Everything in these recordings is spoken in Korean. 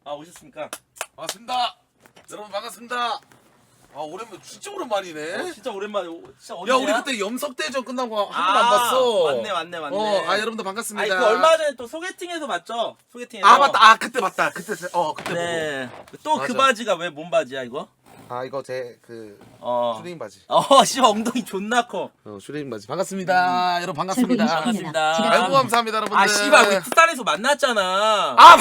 아 오셨습니까? 반갑습니다. 여러분 반갑습니다. 아 오랜만 진짜 오랜만이네. 진짜 오랜만에 진짜 야 언제야? 우리 그때 염석대전 끝나고 한 번도 안 봤어. 맞네. 아 여러분들 반갑습니다. 아니 그 얼마 전에 또 소개팅에서 봤죠? 소개팅에서. 아 맞다. 아 그때 봤다. 그때 그때 네. 또 그 맞아. 바지가 왜 몸 바지야 이거? 보고. 아 이거 제 그 어. 슈링 바지. 씨 엉덩이 존나 커. 슈링 바지. 반갑습니다. 여러분 반갑습니다. 반갑습니다. 아이고 감사합니다 여러분들. 아 씨발 우리 풋살에서 만났잖아. 아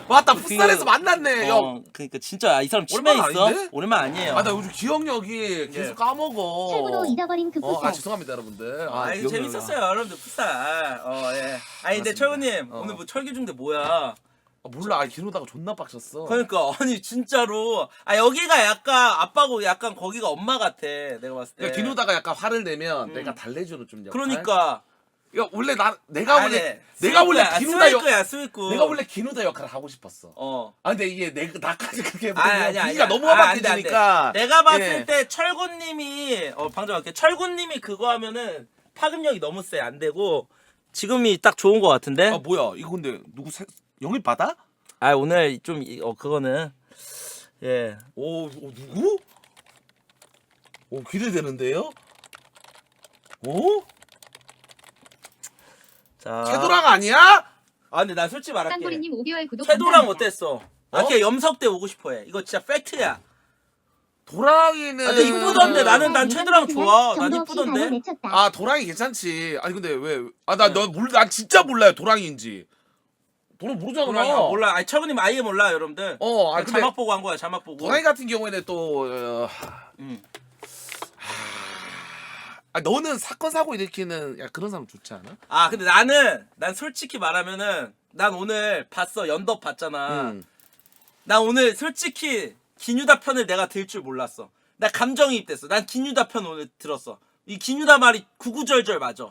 맞다. 풋살에서 그- 만났네. 형. 그러니까 진짜 이 사람 치매 오랜만 있어? 아닌데? 오랜만 아니에요. 나 요즘 기억력이 계속 예. 까먹어. 최고로 잊어버린 그 풋살. 죄송합니다 여러분들. 이거 재밌었어요 여러분들 풋살. 예. 아니 근데 맞습니다. 철구님 오늘 뭐 철기중대 뭐야? 몰라. 기르다가 존나 빡쳤어. 그러니까 아니 진짜로 여기가 약간 아빠고 약간 거기가 엄마 같아 내가 봤을 때. 그러니까 기누다가 약간 화를 내면 내가 달래주는 좀 역할. 그러니까 야 원래 내가 원래 스윗구야, 기누다 스윗구야 스윗구. 내가 원래 기누다 역할을 하고 싶었어. 근데 이게 나까지 그렇게 아니야. 분위기가 너무 안 돼, 험악해지니까. 안 돼. 내가 봤을 예. 때 철구님이 방금 할게. 철구님이 그거 하면은 파급력이 너무 세 안 되고 지금이 딱 좋은 거 같은데. 뭐야 이거 근데 누구 영입 받아? 오늘 좀 그거는 예. 누구? 기대되는데요? 자. 최도랑 아니야? 근데 난 솔직히 말할게. 쌍구리님 5개월 구독 최도랑 감사합니다. 어땠어? 걔 염석대 오고 싶어해. 이거 진짜 팩트야. 도랑이는 근데 이쁘던데 난 최도랑 좋아. 난 정도 없이 발을 이쁘던데. 내쳤다. 도랑이 괜찮지. 아니 근데 난 진짜 몰라요 도랑이인지. 도랑 모르잖아. 도랑이 몰라. 철구님 아예 몰라 여러분들. 근데 자막 보고 한 거야. 자막 보고. 도랑이 같은 경우에는 또 너는 사건 사고 일으키는 그런 사람 좋지 않아? 근데 난 솔직히 말하면은 난 오늘 봤어. 연덕 봤잖아. 난 오늘 솔직히 기뉴다 편을 내가 들 줄 몰랐어. 나 감정이입됐어. 난 기뉴다 편 오늘 들었어. 이 기뉴다 말이 구구절절 맞아.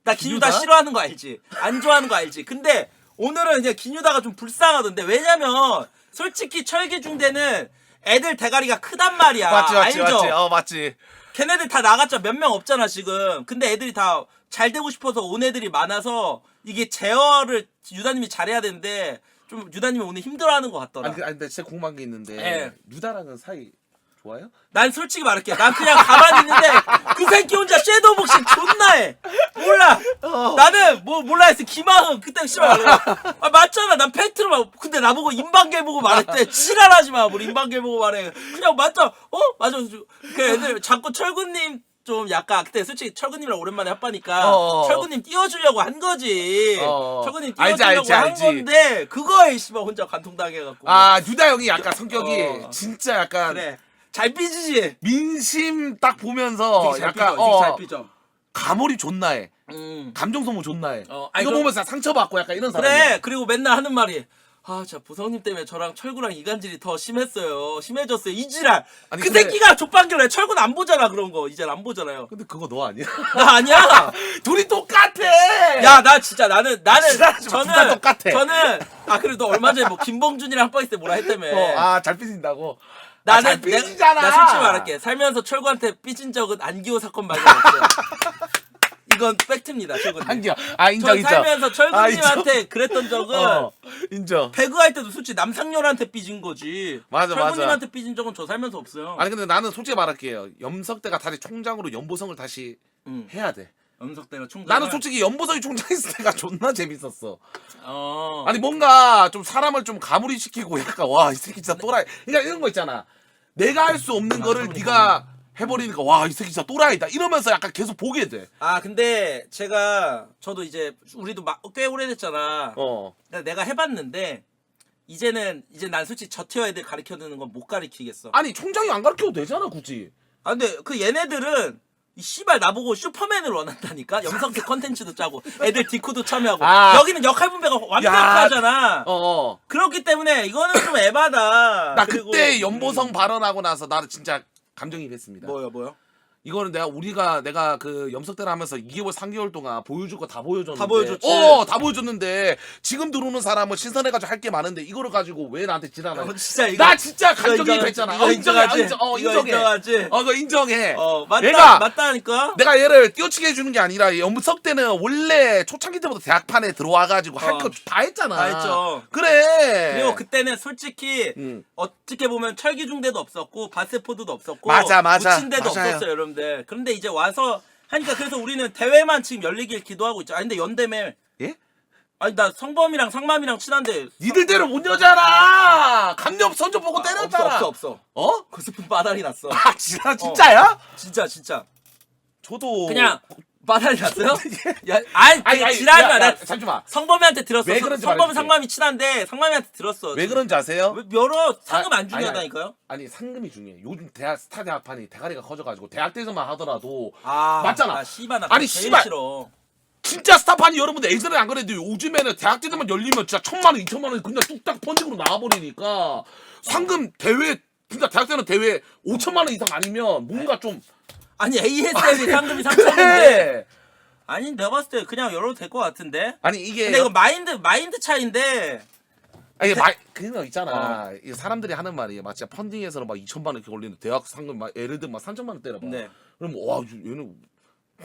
나 기뉴다 기뉴다? 싫어하는 거 알지? 안 좋아하는 거 알지? 근데 오늘은 그냥 기뉴다가 좀 불쌍하던데. 왜냐면 솔직히 철기중대는 애들 대가리가 크단 말이야. 알죠? 맞지. 걔네들 다 나갔죠. 몇 명 없잖아 지금. 근데 애들이 다 잘 되고 싶어서 온 애들이 많아서 이게 제어를 유다님이 잘해야 되는데 좀 유다님이 오늘 힘들어하는 것 같더라. 아니 근데 진짜 궁금한 게 있는데 예. 유다랑은 사이 좋아요? 난 솔직히 말할게. 난 그냥 가만히 있는데 그 새끼 혼자 섀도우 복싱 존나 해. 몰라. 나는 몰라 했어. 김하은 그때 씨발. 맞잖아. 난 팩트로 말. 근데 나보고 임방길 보고 말했대. 지랄하지 마. 뭘 임방길 보고 말해. 그냥 맞죠? 맞아. 그 애들 자꾸 철구님 좀 약간 그때 솔직히 철구님이랑 오랜만에 합하니까 철구님 띄워주려고 한 거지. 철구님 띄워주려고 한 알지. 건데 그거에 씨발 혼자 관통당해갖고. 유다 형이 약간 성격이 진짜 약간 그래. 잘 삐지지. 민심 딱 보면서 잘 약간 삐져. 잘 삐져. 가몰입 존나 해. 감정 소모 존나 해. 이거 보면서 상처받고 약간 이런 사람이야. 그래. 그리고 맨날 하는 말이 진짜 보성님 때문에 저랑 철구랑 이간질이 더 심했어요. 심해졌어요. 이지랄. 아니, 그 근데- 새끼가 족방길래 철구는 안 보잖아 그런 거. 이제 안 보잖아요. 근데 그거 너 아니야? 나 아니야. 둘이 똑같아. 야 나 진짜 나는 지랄하지 마. 둘 다 똑같아. 저는 그래도 너 얼마 전에 뭐 김봉준이랑 합방 있을 때 뭐라 했다며. 잘 삐진다고. 나는 잘 삐지잖아. 나 솔직히 말할게. 살면서 철구한테 삐진 적은 안기호 사건 말고 없어요. 이건 팩트입니다. 철구님. 인정. 전 살면서 철구님한테 그랬던 적은 인정. 배그할 때도 솔직히 남상렬한테 삐진 거지. 맞아. 철구님한테 삐진 적은 저 살면서 없어요. 아니 근데 나는 솔직히 말할게요. 염석대가 다시 총장으로 연보성을 다시 해야 돼. 염석대가 총장. 나는 솔직히 연보성이 총장 있을 때가 존나 재밌었어. 어. 아니 뭔가 좀 사람을 좀 가무리시키고 약간 와 이 새끼 진짜 또라이. 그러니까 이런 거 있잖아. 내가 할 수 없는 거를 네가 해버리니까 와 이 새끼 진짜 또라이다 이러면서 약간 계속 보게 돼. 근데 저도 이제 우리도 꽤 오래됐잖아. 근데 내가 해봤는데 이제 난 솔직히 저 티어 애들 가르쳐주는 건 못 가르치겠어. 아니 총장이 안 가르쳐도 되잖아 굳이. 근데 그 얘네들은 이 씨발 나보고 슈퍼맨을 원한다니까. 염석대 컨텐츠도 짜고 애들 디코도 참여하고 여기는 역할 분배가 완벽하잖아. 그렇기 때문에 이거는 좀 에바다. 나 그때 연보성 발언하고 나서 나는 진짜 감정이입했습니다. 뭐요? 이거는 내가 그 염석대를 하면서 2개월 3개월 동안 보여줄 거 다 보여줬는데 다 보여줬지. 다 보여줬는데 지금 들어오는 사람은 신선해가지고 할 게 많은데 이거를 가지고 왜 나한테 지랄하냐. 진짜 이거 나 진짜 이거 감정이입했잖아. 이거 인정하지? 인정해. 이거 인정하지? 그거 인정해. 맞다 맞다니까. 내가 얘를 띄워치게 해주는 게 아니라 염석대는 원래 초창기 때부터 대학판에 들어와가지고 할 거 다 했잖아. 다 했죠. 그래. 그리고 그때는 솔직히 응. 어떻게 보면 철기중대도 없었고 바세포드도 없었고 맞아. 무친대도 맞아요. 없었어요 여러분들. 그런데 이제 와서 하니까 그래서 우리는 대회만 지금 열리길 기도하고 있죠. 아니 근데 연대매 예? 아니 나 성범이랑 상맘이랑 친한데 니들대로 못 여잖아. 강력 선조 보고 때렸잖아. 없어 어? 고스푼 바다리 났어. 아 진짜야? 진짜 저도 그냥 바다리 났어요? 야, 아니 지랄하지 마. 나 잠시만. 성범이한테 들었어. 왜 그런지 성범 말해줄게. 상맘이 친한데 상맘이한테 들었어. 왜 그런지 아세요? 여러 상금 안 아니, 중요하다니까요? 아니 상금이 중요해. 요즘 스타 대학판이 대가리가 커져가지고 대학대에서만 하더라도 아 맞잖아. 나 씨발 나 아니, 제일 씨발. 싫어. 진짜 스타판이 여러분들 예전에 안 그래도 요즘에는 대학대들만 열리면 진짜 1,000만 원, 2,000만 원이 그냥 뚝딱 번직으로 나와버리니까 상금 대회 진짜 대학대는 대회 5천만 원 이상 아니면 뭔가 좀 아니 ASL이 상금이 3천인데 그래. 아니 내가 봤을 때 그냥 열어도 될 것 같은데. 아니 이게 근데 이거 마인드 차인데. 아니 그런 거 있잖아. 이 사람들이 하는 말이 막 진짜 펀딩에서는 막 2천만 원 이렇게 걸리는 대학 상금 막 예를 들면 막 3천만 원 때려봐. 네. 그럼 와 얘는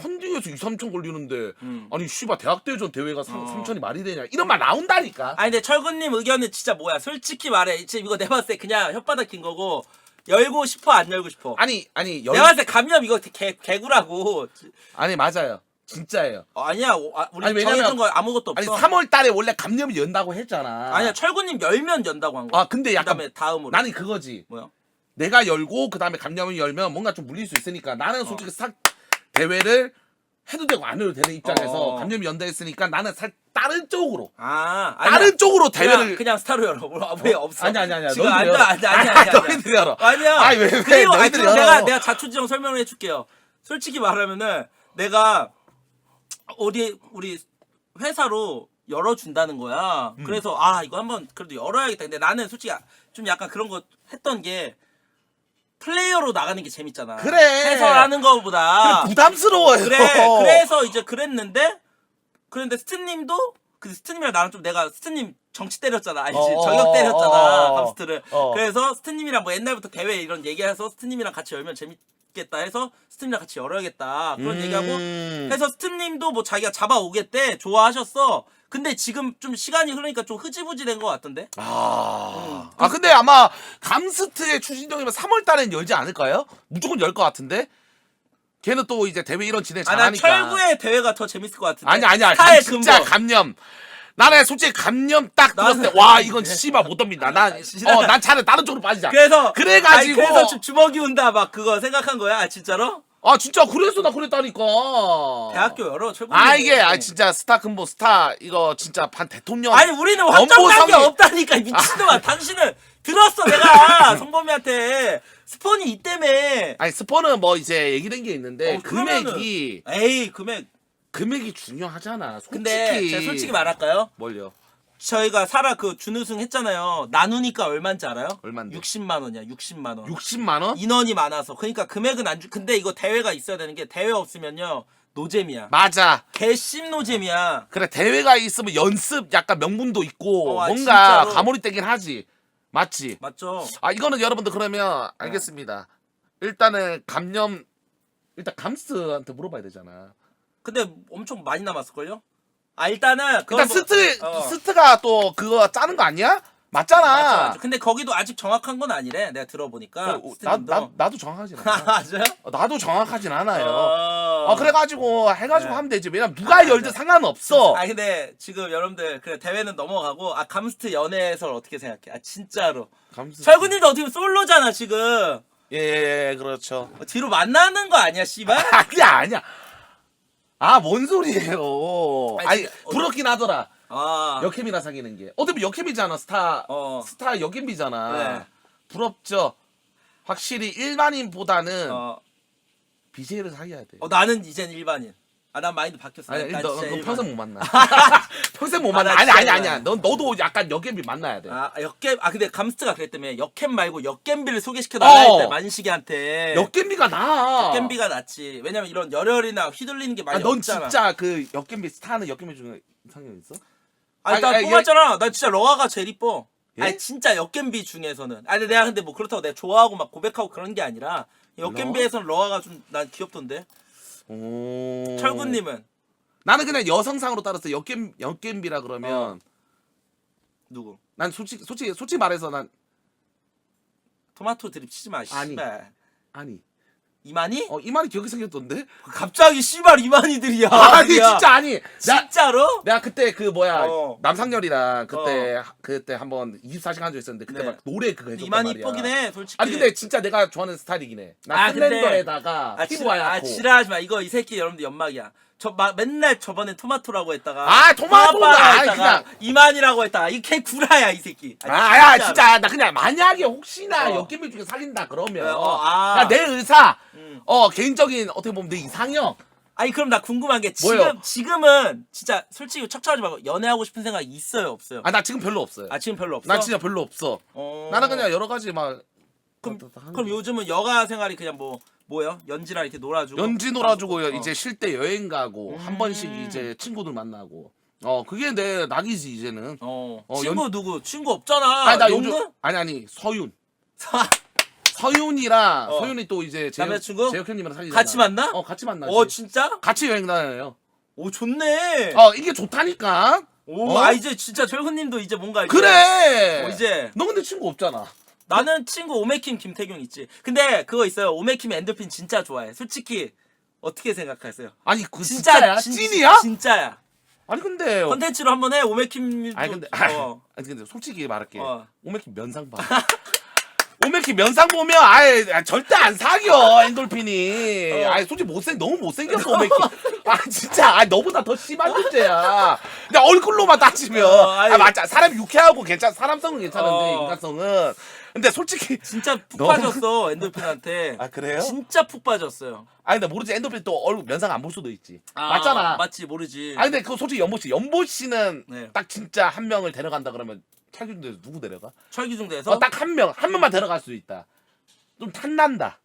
펀딩에서 2, 3천 걸리는데 아니 씨발 대학대전 대회가 3천이 말이 되냐 이런 말 나온다니까. 아니 근데 철구님 의견은 진짜 뭐야? 솔직히 말해. 지금 이거 내가 봤을 때 그냥 혓바닥 낀 거고 열고 싶어 안 열고 싶어? 아니 내가 봤을 때 감염 이거 개구라고. 아니 맞아요. 진짜예요. 아니야 우리 아니, 왜냐면- 정해준 거 아무것도 없어. 아니 3월 달에 원래 감염이 연다고 했잖아. 아니야 철구님 열면 연다고 한 거. 아 근데 약간 그다음에 다음으로. 나는 그거지. 뭐야? 내가 열고 그다음에 감염이 열면 뭔가 좀 물릴 수 있으니까 나는 솔직히 대회를 해도 되고 안 해도 되는 입장에서 감염이 연다 했으니까 나는 다른 쪽으로 아니야. 다른 쪽으로 대회를 그냥 스타로 열어. 왜 없어? 아니야. 지금 너희들 열어. 아니야. 너희들 열어. 아니야. 아니 왜 그리고 너희들 그리고 열어. 내가 자초지종 설명을 해줄게요. 솔직히 말하면은 내가 우리 회사로 열어준다는 거야. 그래서 이거 한번 그래도 열어야겠다. 근데 나는 솔직히 좀 약간 그런 거 했던 게 플레이어로 나가는 게 재밌잖아. 그래. 해설하는 거보다. 그래, 부담스러워요. 그래서 이제 그랬는데 스트님도 스트님이랑 나랑 좀 내가 스트님 정치 때렸잖아. 알지? 저격 때렸잖아. 감스트를. 그래서 스트님이랑 뭐 옛날부터 대회 이런 얘기해서 스트님이랑 같이 열면 재밌겠다 해서 스트님이랑 같이 열어야겠다. 그런 얘기하고 해서 스트님도 뭐 자기가 잡아오겠대. 좋아하셨어. 근데 지금 좀 시간이 흐르니까 좀 흐지부지 된 것 같던데? 근데 아마 감스트의 추진력이면 3월 달엔 열지 않을까요? 무조건 열 것 같은데. 걔는 또 이제 대회 이런 진행 난 잘하니까. 철구의 대회가 더 재밌을 것 같은데? 아니야. 스타의 진짜 근본. 감염. 나는 솔직히 감염 딱 들었을 때 나는- 와 이건 씨발 못 덤빈다. 난 차라리 다른 쪽으로 빠지자. 그래가지고 그래서 좀 주먹이 온다 막 그거 생각한 거야? 진짜로? 진짜 그래서 나 그랬다니까. 대학교 열어 철구. 이게 진짜 스타 근본 스타 이거 진짜 반 대통령. 아니 우리는 확정된 게 엄보성이- 없다니까 미친놈아. 당신은 들었어 내가 성범이한테 스폰이 이때문에. 아니 스포는 뭐 이제 얘기된 게 있는데 그러면은- 에이 금액이 중요하잖아. 솔직히. 근데 제가 솔직히 말할까요? 뭘요? 저희가 그 준우승 했잖아요. 나누니까 얼마인지 알아요? 얼만데? 60만 원이야. 60만 원. 60만 원? 인원이 많아서. 그러니까 금액은 안 주. 근데 이거 대회가 있어야 되는 게 대회 없으면요 노잼이야. 맞아. 개씹 노잼이야. 그래 대회가 있으면 연습 약간 명분도 있고 뭔가 진짜로. 가몰이 떼긴 하지. 맞지? 맞죠? 이거는 여러분들 그러면 알겠습니다. 일단은 일단 감스한테 물어봐야 되잖아. 근데 엄청 많이 남았을걸요? 일단은 일단 그건 스트가 또 그거 짜는 거 아니야? 맞잖아. 맞죠. 근데 거기도 아직 정확한 건 아니래. 내가 들어보니까. 스트님도. 나도 정확하진 않아. 맞아요? 나도 정확하진 않아요. 그래가지고 해가지고 네. 하면 되지. 왜냐면 누가 열든 상관없어. 근데 지금 여러분들 그래 대회는 넘어가고 감스트 연애 해설 어떻게 생각해? 진짜로. 철구님도 어떻게 보면 솔로잖아 지금. 예, 그렇죠. 뒤로 만나는 거 아니야 씨발? 아니야. 뭔 소리예요. 아니, 부럽긴 하더라. 아. 역캠이나 사귀는 게. 어차피 역캠이잖아. 스타 역캠이잖아. 네. 부럽죠. 확실히 일반인보다는 어. BJ를 사귀어야 돼. 나는 이젠 일반인. 아, 난 마인드 바뀌었어. 아니, 난 너 진짜 일반. 평생 못 만나. 평생 못 아, 만나. 나 아니, 진짜 아니, 아니야. 일반. 너도 약간 역겜비 만나야 돼. 근데 감스트가 그랬다며. 역캠 말고 역겜비를 소개시켜달라 했대, 만식이한테. 역겜비가 나. 역겜비가 낫지. 왜냐면 이런 열혈이나 휘둘리는 게 많이 넌 없잖아. 진짜 그 역겜비 스타는 역겜비 중에 이상형 있어? 아니, 나 아니, 뽑았잖아. 난 진짜 러아가 제일 이뻐. 예? 아니, 진짜 역겜비 중에서는. 아니, 내가 근데 뭐 그렇다고 내가 좋아하고 막 고백하고 그런 게 아니라, 역겜비에서는 러아가 좀 난 귀엽던데. 오. 철구님은 나는 그냥 여성상으로 따라서 역겜비라 그러면 누구? 난 솔직히 말해서 난 토마토 드립 치지 마, 아니. 씨발. 아니. 이만희? 이만희 기억이 생겼던데? 갑자기 씨발 이만희들이야. 아니 야. 진짜 아니. 진짜로? 내가 그때 그 뭐야 어. 남상열이랑 그때 한번 24시간 조 있었는데 그때 네. 막 노래 그거 해줬단 이만희 말이야. 이쁘긴 해, 솔직히. 아니 근데 진짜 내가 좋아하는 스타일이긴 해. 나 근데- 슬렌더에다가 피부가 얇고. 지랄하지 마. 이 새끼 여러분들 연막이야. 맨날 저번에 토마토라고 했다가. 아, 토마토가 토마빠라고 아니, 했다가 그냥- 이만희라고 했다가. 이게 구라야, 이 새끼. 야 진짜 나 그냥 만약에 혹시나 어. 역겜비 중에 사귄다 그러면 아. 내 의사 음. 개인적인 어떻게 보면 내 이상형 아니, 그럼 나 궁금한 게 뭐요? 지금은 진짜 솔직히 척척하지 말고 연애하고 싶은 생각 있어요, 없어요? 나 지금 별로 없어요. 지금 별로 없어? 난 진짜 별로 없어. 나는 그냥 여러 가지 막 그럼 요즘은 여가 생활이 그냥 뭐요? 연지랑 이렇게 놀아주고 연지 놀아주고 어. 이제 쉴 때 여행 가고 한 번씩 이제 친구들 만나고 그게 내 낙이지 이제는. 친구 누구? 친구 없잖아. 아니 나 용근? 요즘 아니 서윤 서윤이랑 어. 서윤이 또 이제 남자친구? 재혁 형님이랑 사귀잖아. 같이 만나? 같이 만나지. 진짜? 같이 여행 다녀요. 오, 좋네. 이게 좋다니까. 오, 이제 진짜 철훈님도 이제 뭔가 이제 그래. 이제 너 근데 친구 없잖아. 나는 친구 오메킴 김태균 있지. 근데 그거 있어요. 오메킴 엔돌핀 진짜 좋아해. 솔직히 어떻게 생각하세요? 아니 그 진짜야? 찐이야? 진짜야. 아니 근데 컨텐츠로 한번 해. 오메킴도. 아니 근데 어. 아니 근데 솔직히 말할게. 어. 오메키 면상 봐. 오메키 면상 보면 아예 절대 안 사겨 엔돌핀이. 아예 솔직히 너무 못생겼어 오메키. 진짜 너보다 더 심한 문제야. 근데 얼굴로만 따지면 맞자 사람 유쾌하고 사람성은 괜찮은데 인간성은. 근데 솔직히 진짜 푹 너무- 빠졌어 엔돌핀한테. 그래요? 진짜 푹 빠졌어요. 근데 모르지 엔돌핀 또 얼굴 면상 안 볼 수도 있지. 맞잖아. 맞지 모르지. 근데 그거 솔직히 연보 씨는 네. 딱 진짜 한 명을 데려간다 그러면 철기중대에서 누구 데려가? 철기중대에서 딱 한 명만 데려갈 수 있다. 좀 탐난다.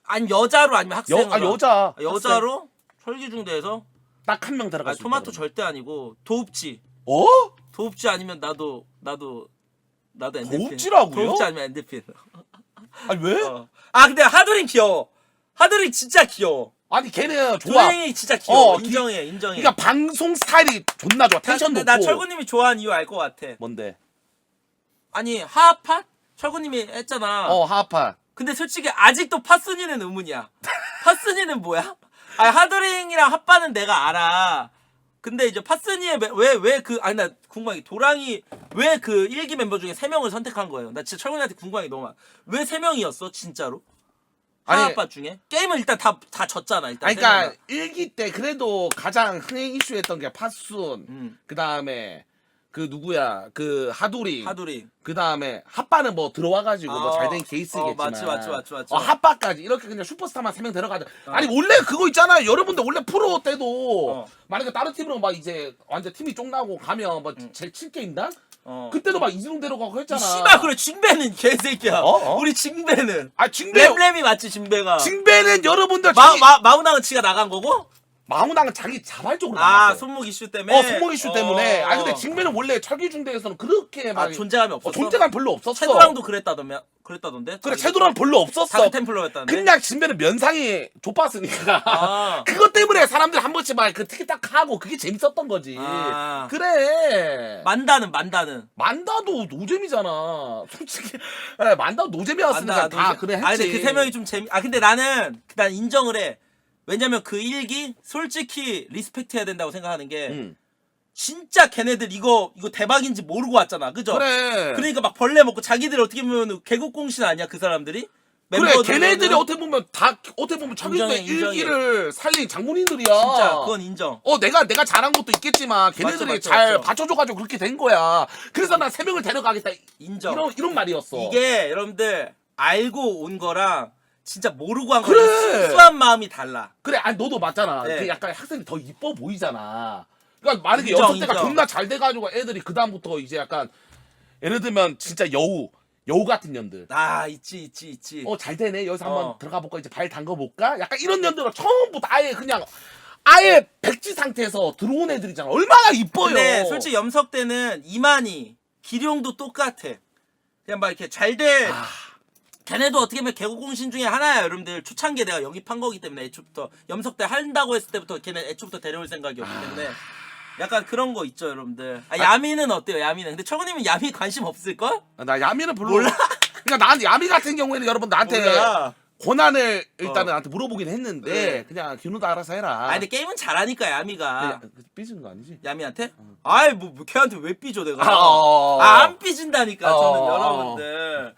아니 여자로 아니면 학생으로? 여자. 여자로 철기중대에서 딱 한 명 데려갈 수 있다. 토마토 절대 아니고 도읍지. 도읍지 아니면 나도 엔데핀. 도읍지라고요? 도읍지 아니면 엔데핀. 아니 왜? 근데 하드린 귀여워. 하드린 진짜 귀여워. 아니 걔는 좋아. 조행이 진짜 귀여워. 어, 인정해. 그러니까 방송 스타일이 존나 좋아. 텐션 근데 높고. 나 철구님이 좋아하는 이유 알 것 같아. 뭔데? 아니 하하팟? 철구님이 했잖아. 하파. 근데 솔직히 아직도 파순이는 의문이야. 파순이는 뭐야? 하드링이랑 핫바는 내가 알아. 근데 이제 파순이의 나 궁금한 게 도랑이 왜 그 1기 멤버 중에 3명을 선택한 거예요? 나 진짜 철구님한테 궁금한 게 너무 많아. 왜 3명이었어 진짜로? 하하팟 중에? 게임은 일단 다 졌잖아. 일단. 그러니까 1기 때 그래도 가장 흥행 이슈했던 게 파순. 그다음에 그 누구야? 그 하두링. 그다음에 핫바는 뭐 들어와가지고 뭐 잘된 케이스겠지만. 맞지. 핫바까지 이렇게 그냥 슈퍼스타만 3명 데려가자. 아니 원래 그거 있잖아요. 여러분들 원래 프로 때도 만약에 다른 팀으로 막 이제 완전 팀이 쫑나고 가면 뭐 제 7게임당 그때도 막 이진웅 데려가고 했잖아. 씨발 그래 징배는 개새끼야. 우리 징배는. 징배. 램램이 맞지 징배가. 징배는 여러분들 마우나은 지가 나간 거고? 마우나는 자기 자발적으로 나갔어요. 손목 이슈 때문에. 손목 이슈 때문에. 근데 징배는 원래 철기중대에서는 그렇게 막 존재감이 없었어. 존재감 별로 없었어. 채도랑도 그랬다던데. 그래 채도랑 별로 없었어. 사기 템플러였다는데. 그냥 진배는 면상이 좁았으니까. 그것 때문에 사람들 한 번씩 막 그 티키타카 하고 그게 재밌었던 거지. 그래. 만다는. 만다도 노잼이잖아. 솔직히 만다도 노잼이었으니까 다 그래 했지. 근데 그 3명이 좀 근데 난 인정을 해. 왜냐면 그 1기 솔직히 리스펙트 해야 된다고 생각하는 게 진짜 걔네들 이거 대박인지 모르고 왔잖아. 그죠? 그래. 그러니까 막 벌레 먹고 자기들 어떻게 보면 개국공신 아니야 그 사람들이? 그래 걔네들이 어떻게 보면 철기중대 인정해. 1기를 살린 장군인들이야. 진짜 그건 인정. 내가 잘한 것도 있겠지만 걔네들이 맞죠. 잘 받쳐줘가지고 그렇게 된 거야. 그래서 난 3명을 데려가겠다. 인정. 이런 말이었어. 이게 여러분들 알고 온 거랑 진짜 모르고 한 그래. 거야. 순수한 마음이 달라. 그래, 아니 너도 맞잖아. 네. 그 약간 학생이 더 이뻐 보이잖아. 그러니까 만약에 인정, 연습 때가 인정. 존나 잘 돼가지고 애들이 그 다음부터 이제 약간 예를 들면 진짜 여우 같은 년들. 아 있지. 잘 되네. 여기서 한번 어. 들어가 볼까? 이제 발 담궈 볼까? 약간 이런 년들은 처음부터 아예 그냥 아예 백지 상태에서 들어온 애들이잖아. 얼마나 이뻐요. 근데 솔직히 염석 때는 이만희, 기룡도 똑같아. 그냥 막 이렇게 잘돼. 걔네도 어떻게 보면 개고공신 중에 하나야. 여러분들 초창기에 내가 영입한 거기 때문에 애초부터 염석 때 한다고 했을 때부터 걔네 애초부터 데려올 생각이었기 때문에 약간 그런 거 있죠 여러분들. 야미는 어때요? 야미는 근데 철구님은 야미 관심 없을걸? 나 야미는 별로 몰라? 그러니까 난 야미 같은 경우에는 여러분 나한테 몰라. 권한을 일단은 나한테 물어보긴 했는데 그냥 기누도 알아서 해라. 근데 게임은 잘하니까 야미가. 삐지는 거 아니지? 야미한테? 아이 뭐 걔한테 왜 삐져 내가? 어. 안 삐진다니까 저는 어. 여러분들.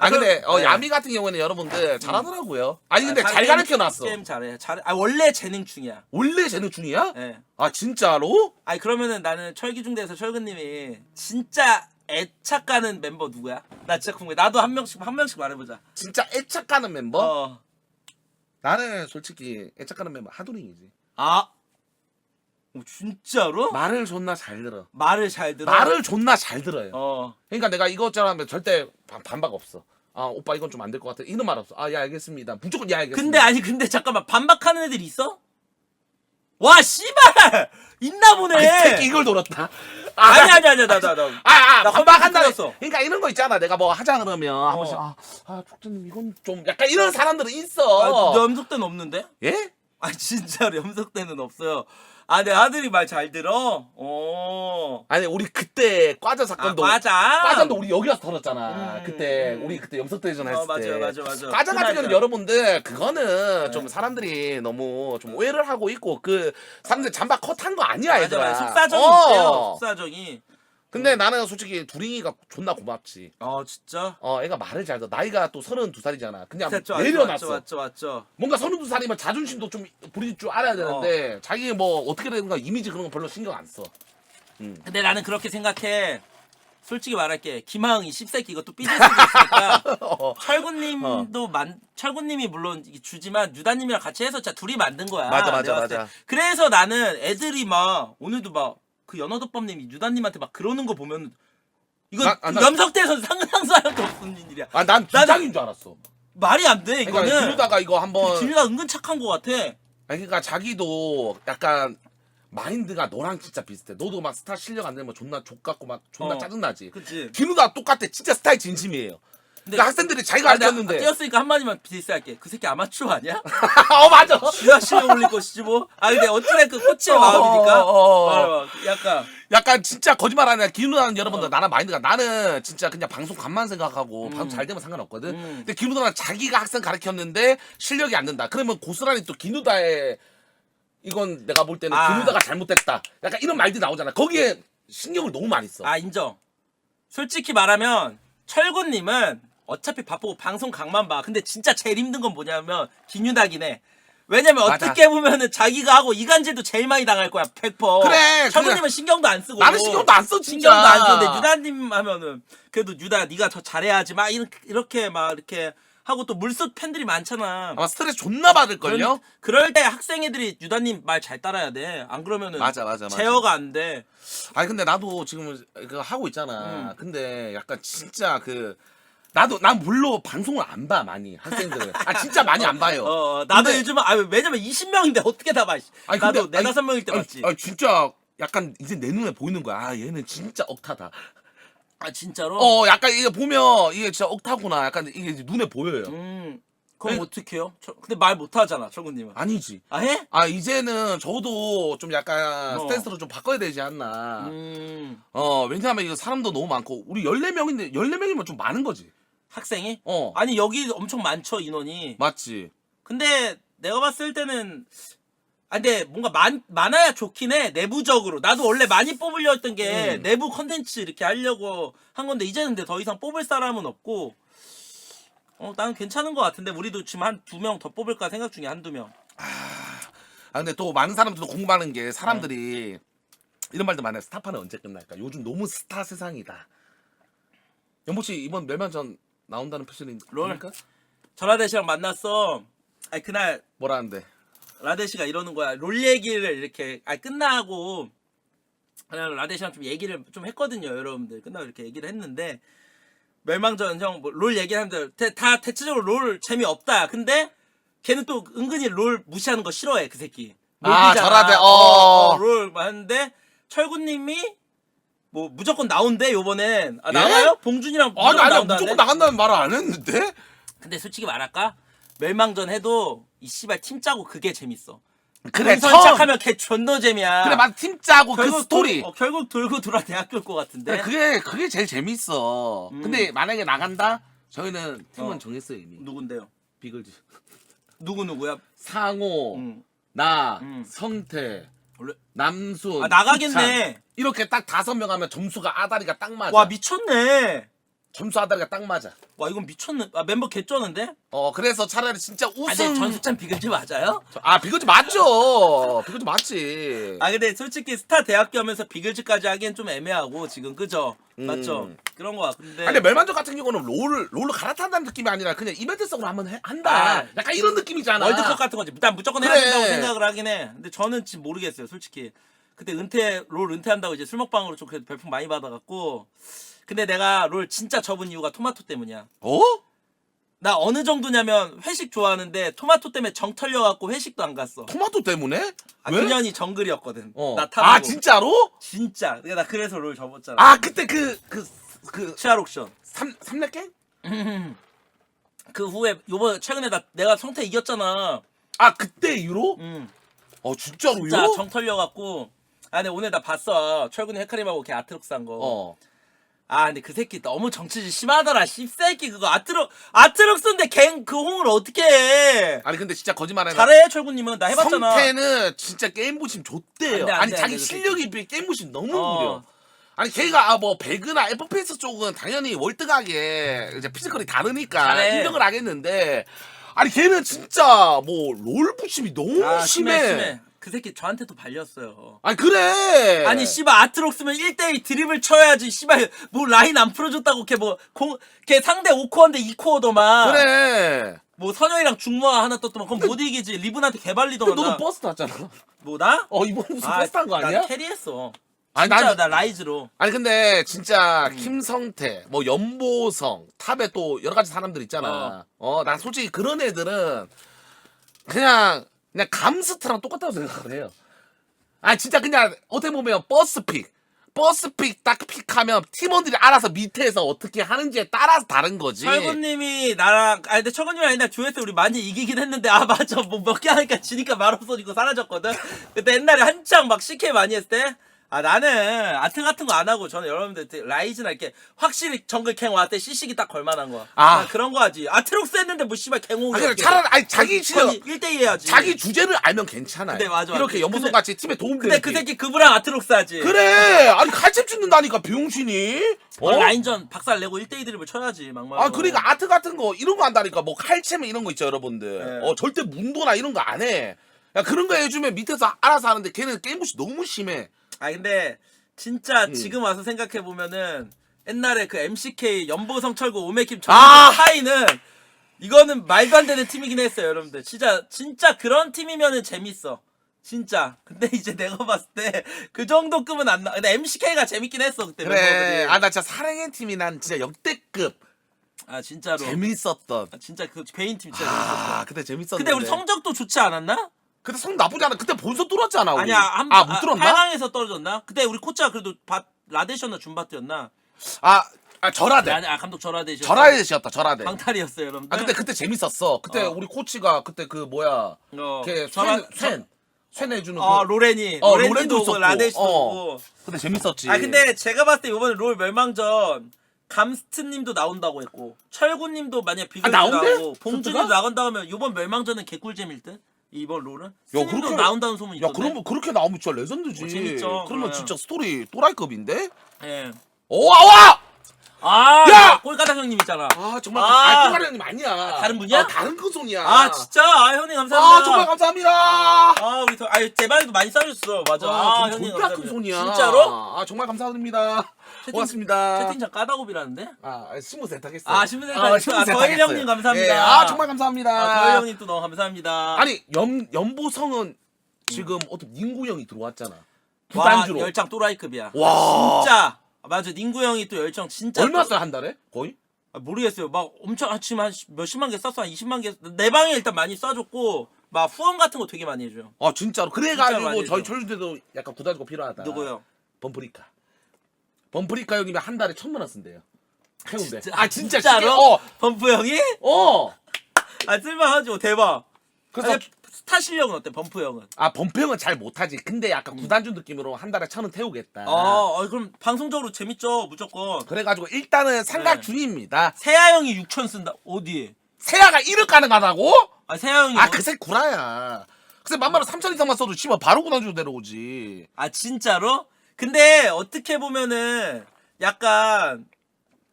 근데 네. 야미 같은 경우에는 여러분들 잘하더라고요. 아니 근데 잘 게임- 가르쳐 놨어. 게임 잘해. 원래 재능충이야. 원래 재능충이야? 예. 아 진짜로? 아니 그러면은 나는 철기중대에서 철근님이 진짜 애착 가는 멤버 누구야? 나 진짜 궁금해. 나도 한 명씩 말해보자. 진짜 애착가는 멤버? 어. 나는 솔직히 애착가는 멤버 하도링이지. 아. 진짜로? 말을 존나 잘 들어. 말을 잘 들어. 말을 존나 잘 들어요. 어. 그러니까 내가 이것저것 하면 절대 반박 없어. 아 오빠 이건 좀 안 될 것 같아. 이런 말 없어. 아 예 알겠습니다. 무조건 예 알겠습니다. 근데 잠깐만 반박하는 애들이 있어? 와 씨발 있나 보네. 이 새끼 이걸 돌았다. 아니 나 나 반박한다. 들었어. 그러니까 이런 거 있잖아. 내가 뭐 하자 그러면 한 번씩 족장님 이건 좀 약간 이런 사람들은 있어. 염석 때는 없는데? 예? 아 진짜로 염석 때는 없어요. 아 내 아들이 말 잘 들어. 아니 우리 그때 과자 사건도 과자도 우리 여기 와서 털었잖아. 그때 우리 그때 염석대전 했을 때. 맞아. 과자 같은 경우는 여러분들 그거는 좀 사람들이 너무 좀 오해를 하고 있고 그 사람들 잠바 컷한 거 아니야 얘들아. 맞아. 속사정이 있대요. 속사정이. 근데 나는 솔직히 두링이가 존나 고맙지. 진짜? 애가 말을 잘 들어. 나이가 또 32살이잖아. 그냥 맞죠, 내려놨어. 맞죠. 뭔가 32살이면 자존심도 좀 부릴 줄 알아야 되는데 자기 뭐 어떻게 되는가 이미지 그런 거 별로 신경 안 써. 근데 나는 그렇게 생각해. 솔직히 말할게. 김하응이 씹새끼 이것도 삐질 수도 있으니까 철구님도 철구님이 물론 주지만 유다님이랑 같이 해서 진짜 둘이 만든 거야. 맞아. 내가 봤을 때. 그래서 나는 애들이 막 오늘도 막 그 연어덮밥님이 유다님한테 막 그러는 거 보면 이건 염석대에서 상상도 없는 일이야. 난 주장인 줄 알았어. 말이 안 돼. 그러니까 이거는 기누다가 이거 한번 기누다 은근 착한 거 같아. 그러니까 자기도 약간 마인드가 너랑 진짜 비슷해. 너도 막 스타 실력 안 되면 존나 족같고 막 존나 짜증나지. 그치. 기누다 똑같아. 진짜 스타일 진심이에요. 그러니까 학생들이 자기가 가르쳤는데 뛰었으니까 한마디만 디스할게. 그 새끼 아마추어 아니야? 맞아. 쥐가 실력 올릴 것이지 뭐. 근데 어찌됐든 그 코치의 마음이니까. 약간 진짜 거짓말 아니라 기누다는 여러분들 나랑 마인드가 나는 진짜 그냥 방송 간만 생각하고 방송 잘 되면 상관없거든. 근데 기누다는 자기가 학생 가르쳤는데 실력이 안 된다. 그러면 고스란히 또 기누다의 이건 내가 볼 때는 기누다가 잘못됐다. 약간 이런 말들이 나오잖아. 거기에 신경을 너무 많이 써. 인정. 솔직히 말하면 철구님은 어차피 바쁘고 방송 강만 봐. 근데 진짜 제일 힘든 건 뭐냐면 김유닥이네. 왜냐면 맞아. 어떻게 보면은 자기가 하고 이간질도 제일 많이 당할 거야. 100%. 그래. 철구님은 신경도 안 쓰고. 나는 신경도 안 써 진짜. 신경도 안 쓰는데 유다님 하면은 그래도 유다 네가 더 잘해야지 막 이렇게 막 이렇게 하고 또 물속 팬들이 많잖아. 아마 스트레스 존나 받을걸요? 그럴 때 학생 애들이 유다님 말 잘 따라야 돼. 안 그러면은 맞아. 제어가 안 돼. 아니 근데 나도 지금 그거 하고 있잖아. 근데 약간 진짜 난 물론 방송을 안 봐 많이 학생들은. 진짜 많이 안 봐요. 나도 근데- 요즘은 왜냐면 20명인데 어떻게 다 봐. 나도 4-5명일 때 봤지. 진짜 약간 이제 내 눈에 보이는 거야. 얘는 진짜 억타다. 진짜로? 약간 이게 보면 이게 진짜 억타구나. 약간 이게 이제 눈에 보여요. 그럼 어떻게 해요? 근데 말 못하잖아 철구님은. 아니지. 해? 이제는 저도 좀 약간 스탠스로 좀 바꿔야 되지 않나. 왜냐하면 이거 사람도 너무 많고 우리 14명인데 14명이면 좀 많은 거지. 학생이? 어. 아니 여기 엄청 많죠 인원이. 맞지. 근데 내가 봤을 때는 근데 뭔가 많아야 좋긴 해 내부적으로. 나도 원래 많이 뽑으려 했던 게 내부 컨텐츠 이렇게 하려고 한 건데 이제는 근데 더 이상 뽑을 사람은 없고 나는 괜찮은 것 같은데 우리도 지금 한 2명 더 뽑을까 생각 중에 한두 명. 근데 또 많은 사람들도 궁금하는 게 사람들이 이런 말도 많아요. 스타파는 언제 끝날까? 요즘 너무 스타 세상이다. 연보씨 이번 멸망전 나온다는 표시는 롤. 그러니까? 저 라데시랑 만났어. 아니 그날 뭐라는데? 라데시가 이러는 거야. 롤 얘기를 이렇게 끝나고 그냥 라데시랑 좀 얘기를 좀 했거든요. 여러분들 끝나고 이렇게 얘기를 했는데 멸망전 형 뭐 롤 얘기하는데 다 대체적으로 롤 재미없다. 근데 걔는 또 은근히 롤 무시하는 거 싫어해 그 새끼. 아, 롤이잖아. 저라데, 롤 하는데 철구님이 뭐 무조건 나온대 요번엔. 아 예? 나가요? 봉준이랑 아니 아니야 나온다는데? 무조건 나간다는 말을 안 했는데? 근데 솔직히 말할까? 멸망전 해도 이 씨발 팀 짜고 그게 재밌어. 그래 선착하면 걔 존나 재미야. 그래 맞 팀 짜고 그 결국 스토리. 결국 돌고 돌아 대학교일 것 같은데. 그래 그게 제일 재밌어. 근데 만약에 나간다? 저희는 팀은 어. 정했어요 이미. 누군데요? 비글즈. 누구야? 상호, 음. 나, 음. 성태, 원래 남순. 아 나가겠네. 수찬. 이렇게 딱 5명 하면 점수가 아다리가 딱 맞아. 와 미쳤네. 점수 아다리가 딱 맞아. 와 이건 미쳤네. 아 멤버 개쩌는데? 그래서 차라리 진짜 아 근데 우승. 전수찬 비글즈 맞아요? 아 비글즈 맞죠. 비글즈 맞지. 아 근데 솔직히 스타 대학교 하면서 비글즈까지 하기엔 좀 애매하고 지금 그죠? 맞죠? 그런 거 같은데. 근데 멸망전 같은 경우는 롤로 갈아탄다는 느낌이 아니라 그냥 이벤트성으로 한번 한다. 아. 약간 이런 느낌이잖아. 월드컵 같은 거지. 일단 무조건 해야 그래. 된다고 생각을 하긴 해. 근데 저는 지금 모르겠어요, 솔직히. 그때 롤 은퇴한다고 이제 술 먹방으로 좀 그래도 별풍 많이 받아갖고. 근데 내가 롤 진짜 접은 이유가 토마토 때문이야. 나 어느 정도냐면 회식 좋아하는데 토마토 때문에 정 털려갖고 회식도 안 갔어. 토마토 때문에? 아, 왜? 그년이 정글이었거든. 나 타고. 아 진짜로? 진짜. 나 그래서 롤 접었잖아. 아 그때 그 치아 옥션. 삼렙갱? 그 후에 요번 최근에 내가 성태 이겼잖아. 아 그때 이후로? 진짜로요? 진짜 정 털려갖고. 아 근데 오늘 나 봤어. 철군이 헤카림하고 걔 아트록스 한 거. 아 근데 그 새끼 너무 정치질 심하더라. 씹새끼 그거 아트록스인데 갱 그 홍을 어떻게 해? 아니 근데 진짜 거짓말 안 해. 잘해 철군님은 나 해봤잖아. 성태는 진짜 게임 보심 좋대요. 안 돼, 안 아니 돼, 자기 안 돼, 실력에 비해 게임 보심 너무 어. 무려. 아니 걔가 뭐 배그나 FPS 쪽은 당연히 월등하게 이제 피지컬이 다르니까 잘해. 인정을 하겠는데 아니 걔는 진짜 뭐 롤 부심이 너무 아, 심해. 그 새끼 저한테도 발렸어요. 아니 그래. 아니 씨발 아트록스면 1대1 드립을 쳐야지. 씨발 뭐 라인 안 풀어줬다고 걔 상대 5코어인데 2코어더만. 그래. 뭐 선영이랑 중무아 하나 떴더만 그럼 못 이기지. 리븐한테 개발리더만. 근데 너도 나. 버스 탔잖아. 뭐 나? 이번 무슨 버스 탄 거 아니야? 나 캐리했어. 아니, 진짜 나 라이즈로. 아니 근데 진짜 김성태, 뭐 연보성, 탑에 또 여러 가지 사람들 있잖아. 난 솔직히 그런 애들은 그냥 감스트랑 똑같다고 생각을 해요. 아 진짜 그냥 어떻게 보면 버스픽 딱 픽하면 팀원들이 알아서 밑에서 어떻게 하는지에 따라서 다른 거지. 철구님이 나랑 근데 철구님이 아니라 듀에스 우리 많이 이기긴 했는데 맞아 뭐 몇 개 하니까 지니까 말 없어지고 사라졌거든. 그때 옛날에 한창 막 CK 많이 했을 때 나는 아트 같은 거 안 하고 저는 여러분들 라이즈나 이렇게 확실히 정글 갱 왔을 때 CC기 딱 걸만한 거. 난 그런 거 하지. 아트록스 했는데 뭐 씨발 갱홍이. 차라리 자기 실력 1대2 해야지. 자기 주제를 알면 괜찮아요. 근데 맞아. 이렇게 연보성 같이 팀에 도움 근데 되는. 그 새끼 그브랑 아트록스 하지. 그래. 아니 칼집 찍는다니까 병신이. 라인전 박살 내고 1대2 드립을 쳐야지 막말. 그러니까 아트 같은 거 이런 거 한다니까. 뭐 칼챔 이런 거 있죠 여러분들. 네. 절대 문도나 이런 거 안 해. 야 그런 거 해주면 밑에서 알아서 하는데 걔는 게임 부시 너무 심해. 근데 진짜 지금 와서 생각해 보면은 옛날에 그 MCK 연보성 철구 오메킴 차이는 이거는 말도 안 되는 팀이긴 했어요, 여러분들. 진짜 그런 팀이면은 재밌어. 진짜. 근데 이제 내가 봤을 때 그 정도 급은 안 나. 근데 MCK가 재밌긴 했어 그때. 그래. 멤버들이. 나 진짜 사랑의 팀이 난 진짜 역대급 진짜로. 재밌었던. 진짜 그 개인 팀 진짜 재밌었어. 그때 재밌었는데. 근데 우리 성적도 좋지 않았나? 근데 성 나쁘지 않아. 그때 본선 뚫었잖아. 우리. 아니야 못 뚫었나? 8강에서 떨어졌나? 그때 우리 코치가 그래도 라데시였나 줌바트였나? 절하대. 감독 절하대셨어. 절하대시였다. 절하대. 방탈이었어요, 여러분들. 근데 그때 재밌었어. 그때 우리 코치가 그때 그 뭐야? 걔 쇠 해주는 로렌이. 로렌도 로렌도 오고 있었고. 라데시도 오고. 근데 재밌었지. 근데 제가 봤을 때 이번에 롤 멸망전 감스트님도 나온다고 했고 철구님도 만약 비교도 나온대? 나오고 봉준이도 나간다 하면 이번 멸망전은 개꿀잼일 듯? 이번 롤은? 스님도 그렇게- 나온다는 소문이 있던데. 그러면 그렇게 나오면 진짜 레전드지. 재밌죠. 그러면 그러면. 진짜 스토리 또라이급인데? 예. 와! 야! 꼴가닥 형님 있잖아. 아 정말 아. 꼴가닥 형님 아니야. 다른 분이야? 다른 그 손이야. 아 진짜? 아 형님 감사합니다. 아 정말 감사합니다. 아 우리 제 말도 많이 싸줬어. 맞아. 아, 형님 존나 큰 감사합니다. 손이야. 진짜로? 아 정말 감사드립니다. 고맙습니다. 채팅창 까다고비라는데? 아 20세 타겠어. 아, 20세 타겠어. 더일 형님 감사합니다. 예, 아 정말 감사합니다. 더일 형님 또 너무 감사합니다. 아니 연보성은 지금 어떤 닝구 형이 들어왔잖아. 와, 부단주로. 열장 또라이급이야. 와. 진짜. 맞아. 닝구 형이 또 열정 진짜. 얼마 써요 한 달에? 거의? 모르겠어요. 막 엄청 지금 한 몇십만 개 썼어. 한 20만 개. 내 방에 일단 많이 쏴줬고 막 후원 같은 거 되게 많이 해줘요. 아 진짜로. 진짜로 그래가지고 많이 저희 해줘. 철수대도 약간 구단주가 필요하다. 누구요? 범프리카. 범프리카 형님이 한 달에 1,000만 원 쓴대요. 해운대. 진짜? 아 진짜 진짜로? 범프 형이? 어. 아 쓸만하죠. 대박. 그래서 아니, 스타 실력은 어때? 범프 형은? 아 범프 형은 잘 못하지. 근데 약간 구단주 느낌으로 한 달에 1,000원 태우겠다. 그럼 방송적으로 재밌죠. 무조건. 그래가지고 일단은 생각 중입니다. 세아 형이 6천 쓴다. 어디? 세아가 1억 가능하다고? 아 세아 형이. 아 그새 구라야. 그새 만만한 3천 이상만 써도 씨발 바로 구단주로 내려오지. 아 진짜로? 근데 어떻게 보면은 약간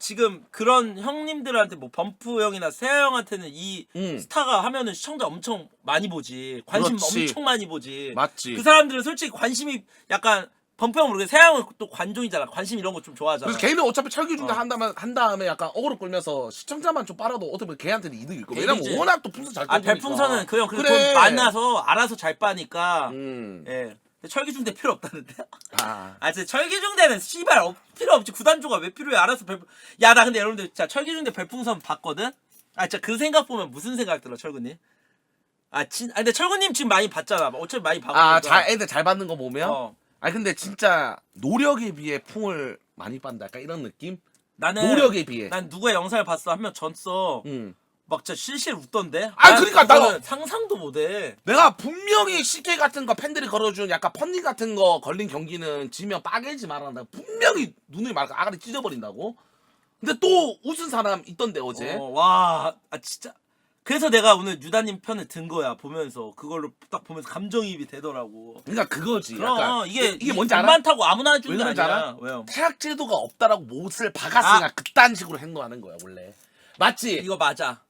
지금 그런 형님들한테 뭐 범프 형이나 세아 형한테는 이 스타가 하면은 시청자 엄청 많이 보지. 관심 그렇지. 엄청 많이 보지. 맞지. 그 사람들은 솔직히 관심이 약간 범프 형 모르겠어. 세아 형은 또 관종이잖아. 관심 이런 거 좀 좋아하잖아. 그래서 걔는 어차피 철기 중대 한 다음에 약간 어그로 끌면서 시청자만 좀 빨아도 어떻게 보면 걔한테는 이득일 거야. 왜냐면 걔이지. 워낙 또 풍선 잘 아 떠주니까. 별풍선은 그 형 그래 그래. 돈 많아서 알아서 잘 빠니까. 음. 예. 근데 철기중대 필요 없다는데? 아. 아, 진짜 철기중대는 씨발 필요 없지. 구단주가 왜 필요해? 알아서 야, 나 근데 여러분들 진짜 철기중대 별풍선 봤거든? 아, 진짜 그 생각 보면 무슨 생각 들어, 철구님? 근데 철구님 지금 많이 봤잖아. 어차피 많이 봐고. 애들 잘 받는 거 보면. 어. 아 근데 진짜 노력에 비해 풍을 많이 빤다. 약간 이런 느낌? 나는 노력에 비해. 난 누구의 영상을 봤어? 한 명 졌어. 응. 막 진짜 실실 웃던데? 아, 그러니까 그거는 상상도 못해. 내가 분명히 CK 같은 거 팬들이 걸어준 약간 펀딩 같은 거 걸린 경기는 지면 빠개지 말한다. 분명히 눈을 막 아가리 찢어버린다고. 근데 또 웃은 사람 있던데 어제. 와, 진짜. 그래서 내가 오늘 유다님 편을 든 거야. 보면서 그걸로 딱 보면서 감정이입이 되더라고. 그러니까 그거지. 그럼 약간 이게 뭔지 알아? 많다고 아무나 해주는 왜 게 그런지 아니야. 알아? 왜요? 태학 제도가 없다라고 못을 박았으니까 그딴 식으로 행동하는 거야 원래. 맞지? 이거 맞아.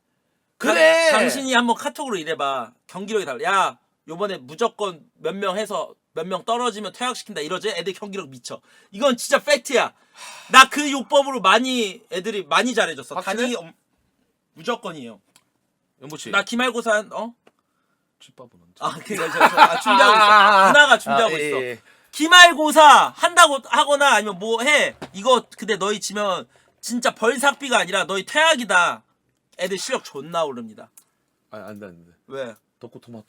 그래. 당신이 한번 카톡으로 이래봐. 경기력이 달라. 야, 요번에 무조건 몇 명 해서 몇 명 떨어지면 퇴학시킨다 이러지? 애들 경기력 미쳐. 이건 진짜 팩트야. 나 그 요법으로 애들이 많이 잘해줬어. 확실해? 단위 무조건이에요. 연보씨. 나 기말고사 집밥은 언제? 준비하고 있어. 누나가 준비하고 예, 있어. 예. 기말고사 한다고 하거나 아니면 뭐 해. 이거 근데 너희 지면 진짜 벌삭비가 아니라 너희 퇴학이다. 애들 실력 존나 오릅니다. 안 돼. 왜? 덕후 토마토.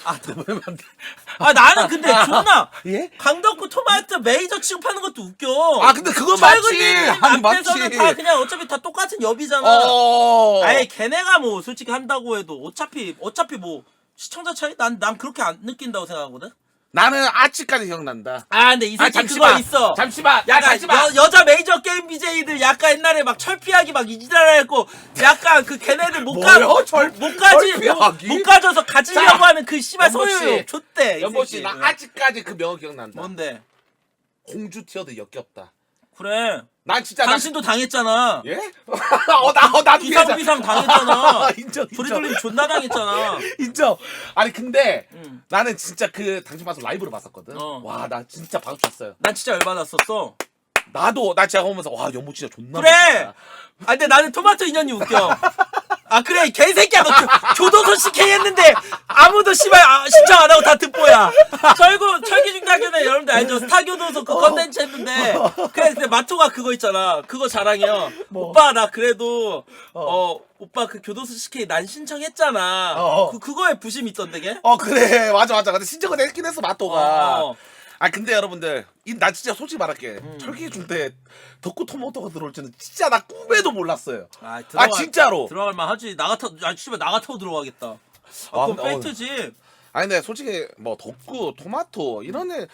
나는 근데 존나 예? 강덕구 토마토 메이저 취급하는 것도 웃겨. 아 근데 그건 맞지. 철구님 아니 앞에서는 맞지. 다 그냥 어차피 다 똑같은 엽이잖아. 어. 아예 걔네가 뭐 솔직히 한다고 해도 어차피 뭐 시청자 차이 난 그렇게 안 느낀다고 생각하거든. 나는 아직까지 기억난다. 근데 이 새끼 그거 있어. 잠시만. 약간 여자 메이저 게임 BJ들 약간 옛날에 막 철피하기 막 이지랄 했고 약간 그 걔네들 못 가져서 가지려고 자, 하는 그 씨발 연보 씨. 소유 줬대. 연보씨 나 아직까지 그 명언 기억난다. 뭔데? 공주 티어도 역겹다. 그래. 난 진짜 당신도 당했잖아. 예? 나도 비상 당했잖아. 인정. 조리돌림 존나 당했잖아. 인정. 아니 근데 응. 나는 진짜 그 당신 방송 라이브로 봤었거든. 어. 와 나 진짜 박수 쳤어요. 난 진짜 열받았었어. 나 제가 보면서 와 연보 진짜 존나 그래. 멋있다. 근데 나는 토마토 인연이 웃겨. 그래 개새끼야 너 교도소 CK 했는데 아무도 씨발 신청 안 하고 다 듣보야. 철기중대학교는 여러분들 알죠? 스타교도소 그 컨텐츠 했는데 그래 근데 마토가 그거 있잖아. 그거 자랑해요. 오빠 나 그래도 오빠 그 교도소 CK 난 신청했잖아. 그거에 부심이 있던데 걔? 그래 맞아. 근데 신청은 했긴 했어 마토가. 어. 근데 여러분들 나 진짜 솔직히 말할게. 철기 중대 덕후 토마토가 들어올 줄은 진짜 나 꿈에도 몰랐어요. 진짜로. 들어갈 만하지. 나 같아도 들어가겠다. 그건 팩트지. 근데 솔직히 뭐 덕후 토마토 이런 애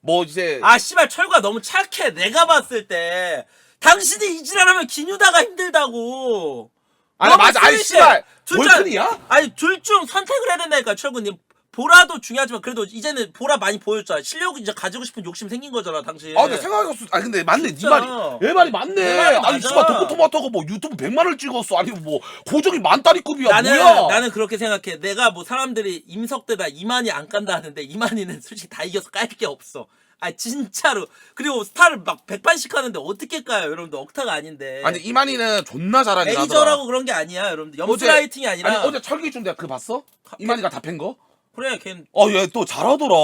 뭐 이제 씨발 철구가 너무 착해. 내가 봤을 때 당신이 이지랄하면 기뉴다가 힘들다고. 맞아. 씨발 둘 월클이야? 둘 중 선택을 해야 된다니까 철구님. 보라도 중요하지만 그래도 이제는 보라 많이 보였잖아. 실력 이제 가지고 싶은 욕심 생긴 거잖아 당신. 아 근데 생각해봤어. 아 근데 맞네. 네 진짜. 말이 얘 말이 맞네. 내 말이 아니 맞아. 씨발 도코토마토가 뭐 유튜브 100만을 찍었어. 아니 뭐 고정이 만다리급이야. 뭐야? 나는 그렇게 생각해. 내가 뭐 사람들이 임석대다 이만희 안 깐다 하는데 이만희는 솔직히 다 이겨서 깔 게 없어. 아 진짜로. 그리고 스타를 막 100반씩 하는데 어떻게 까요 여러분들. 억타가 아닌데. 아니 이만희는 존나 잘하긴 하더라. 레이저라고 그런 게 아니야 여러분들. 염수 라이팅이 아니라. 아니 어제 철기중 내가 그거 봤어? 이만희가 다 팬 거? 그래 걔 얘 또 잘하더라.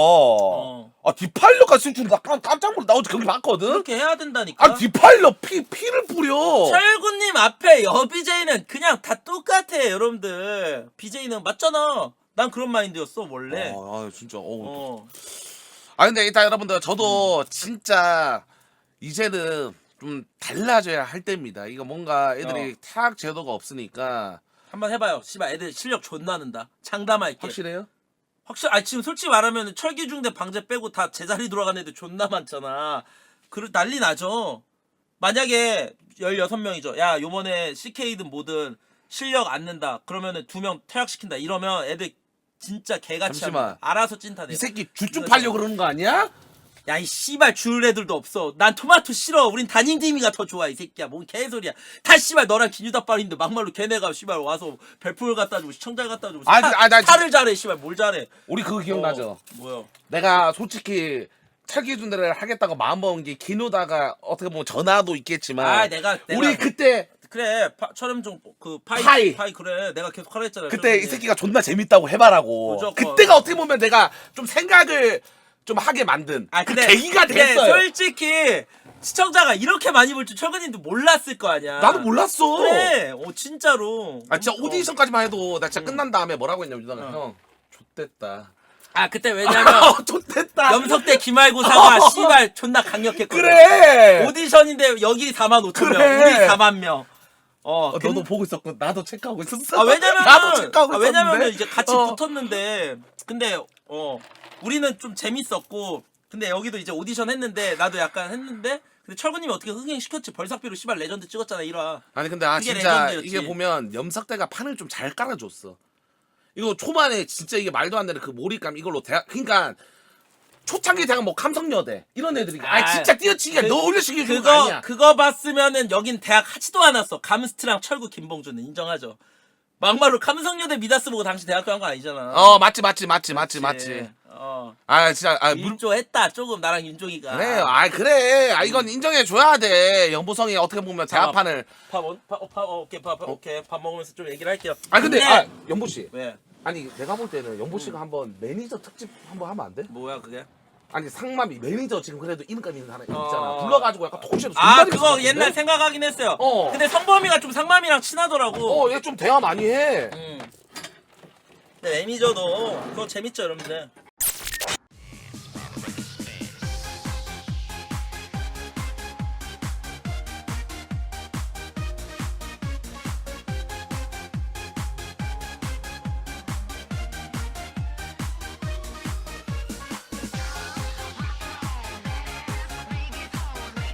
아 디파일러까지 쓸 줄 나 깜짝 놀라. 나 어제 경기 봤거든. 그렇게 해야 된다니까. 아 디파일러 피를 뿌려. 철구님 앞에 여비제이는 그냥 다 똑같아 여러분들. BJ는 맞잖아. 난 그런 마인드였어 원래. 아 진짜. 어. 근데 일단 여러분들 저도 진짜 이제는 좀 달라져야 할 때입니다. 이거 뭔가 애들이 타학 제도가 없으니까. 한번 해봐요. 씨발 애들 실력 존나 는다. 장담할게. 확실해요? 아니 지금 솔직히 말하면 철기중대 방제 빼고 다 제자리 돌아간 애들 존나 많잖아. 난리 나죠. 만약에 16명이죠. 야 요번에 CK든 뭐든 실력 안 는다. 그러면은 2명 퇴학시킨다. 이러면 애들 진짜 개같이 잠시만. 합니다. 알아서 찐타돼. 이 새끼 주 팔려고 그러는 거 아니야? 야 이 씨발 줄 애들도 없어. 난 토마토 싫어. 우린 단잉디미가 더 좋아 이 새끼야. 뭔 개소리야. 다 씨발 너랑 기뉴다빨인데 막말로 걔네가 씨발 와서 별풍을 갖다 주고 시청자 갖다 주고 나 차를 잘해 씨발 뭘 잘해. 우리 그거 기억나죠? 뭐야. 내가 솔직히 철기준대를 하겠다고 마음먹은 게 기노다가 어떻게 보면 전화도 있겠지만 내가 우리 그때 그래 철음종 그 파이. 파이 그래 내가 계속 하라 했잖아. 그때 이 새끼가 존나 재밌다고 해봐라고. 무조건. 그때가 어떻게 보면 내가 좀 생각을 좀 하게 만든 그 계기가 됐어요. 솔직히 시청자가 이렇게 많이 볼 줄 철근님도 몰랐을 거 아니야. 나도 몰랐어. 그래. 진짜로. 진짜 오디션까지만 해도 나 진짜 끝난 다음에 뭐라고 했냐면 유다가 형 좆됐다. 그때 왜냐면 좆됐다. 염석대 기말고사가 씨발 존나 강력했거든. 그래. 오디션인데 여기 4만 5천 명, 그래. 우리 4만 명. 너도 보고 있었고 나도 체크하고 있었어. 왜냐면은 나도 체크하고 있었는데. 왜냐면은 이제 같이 붙었는데 근데 우리는 좀 재밌었고 근데 여기도 이제 오디션 했는데 나도 약간 했는데 근데 철구님이 어떻게 흥행시켰지. 벌삭비로 씨발 레전드 찍었잖아 1화. 아니 근데 그게 진짜 레전드였지. 이게 보면 염석대가 판을 좀 잘 깔아줬어. 이거 초반에 진짜 이게 말도 안 되는 그 몰입감 이걸로 그러니까 초창기 대학 뭐 감성여대 이런 애들이 진짜 띄어치기가 너 올려시기 그거 아니야. 그거 봤으면은 여긴 대학 하지도 않았어. 감스트랑 철구 김봉준은 인정하죠. 막말로 감성여대 미다스 보고 당시 대학교 한 거 아니잖아. 맞지. 진짜 일조했다 조금 나랑 윤종이가. 그래. 그래. 이건 인정해 줘야 돼. 연보성이 어떻게 보면 대학판을 오케이 밥 먹으면서 좀 얘기를 할게요. 근데 연보 씨. 왜? 아니 내가 볼 때는 연보 씨가 한번 매니저 특집 한번 하면 안 돼? 뭐야 그게? 아니 상맘이 매니저 지금 그래도 이름감 있는 사람 있잖아. 불러가지고 약간 토크쇼도 그거 옛날 생각하긴 했어요. 근데 성범이가 좀 상맘이랑 친하더라고. 얘 좀 대화 많이 해. 근데 매니저도 그거 재밌죠 여러분들.